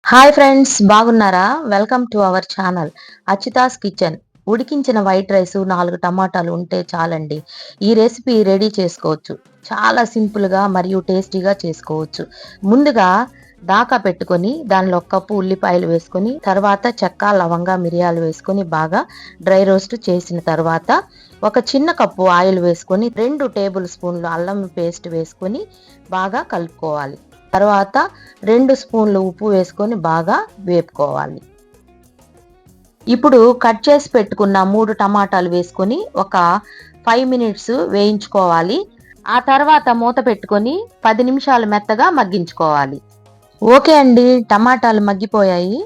Hi friends, బాగున్నారా? Welcome to our channel Achitha's kitchen. ఉడికించిన white rice, 4 టమాటాలు ఉంటే చాలండి. ఈ రెసిపీ రెడీ చేసుకోవచ్చు. చాలా సింపుల్గా మరియు టేస్టీగా చేసుకోవచ్చు. ముందుగా దాకా పెట్టుకొని దానిలో 1 కప్పు ఉల్లిపాయలు వేసుకొని, తర్వాత చెక్క, లవంగా, మిరియాలు వేసుకొని బాగా డ్రై రోస్ట్ చేసిన తర్వాత ఒక చిన్న కప్పు ఆయిల్ వేసుకొని 2 టేబుల్ స్పూన్లు అల్లం పేస్ట్ వేసుకొని బాగా కలుపుకోవాలి. తర్వాత 2 స్పూన్లు ఉప్పు వేసుకొని బాగా వేపుకోవాలి. ఇప్పుడు కట్ చేసి పెట్టుకున్న 3 టమాటాలు వేసుకొని ఒక 5 మినిట్స్ వేయించుకోవాలి. ఆ తర్వాత మూత పెట్టుకొని 10 నిమిషాలు మెత్తగా మగ్గించుకోవాలి. ఓకే అండి, టమాటాలు మగ్గిపోయాయి.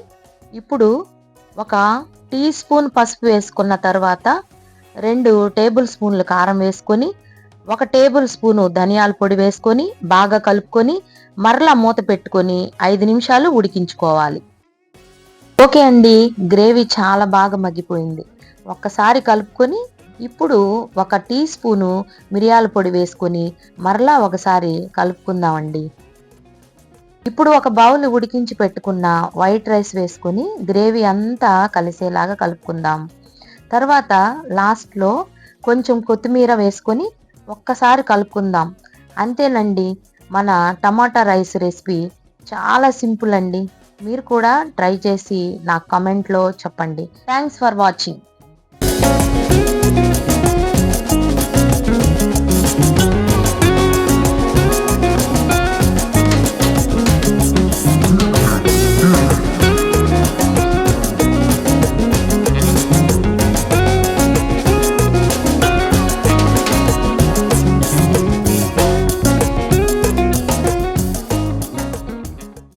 ఇప్పుడు ఒక టీ స్పూన్ పసుపు వేసుకున్న తర్వాత 2 టేబుల్ స్పూన్లు కారం వేసుకొని, 1 టేబుల్ స్పూను ధనియాల పొడి వేసుకొని బాగా కలుపుకొని మరలా మూత పెట్టుకొని 5 నిమిషాలు ఉడికించుకోవాలి. ఓకే అండి, గ్రేవీ చాలా బాగా మగ్గిపోయింది. ఒక్కసారి కలుపుకొని ఇప్పుడు 1 టీ స్పూను మిరియాల పొడి వేసుకొని మరలా ఒకసారి కలుపుకుందామండి. ఇప్పుడు ఒక బౌల్ ఉడికించి పెట్టుకున్న వైట్ రైస్ వేసుకొని గ్రేవీ అంతా కలిసేలాగా కలుపుకుందాం. తర్వాత లాస్ట్లో కొంచెం కొత్తిమీర వేసుకొని ఒక్కసారి కలుపుకుందాం. అంతేనండి, మన టమాటా రైస్ రెసిపీ చాలా సింపుల్ అండి. మీరు కూడా ట్రై చేసి నాకు కామెంట్లో చెప్పండి. Thanks for watching.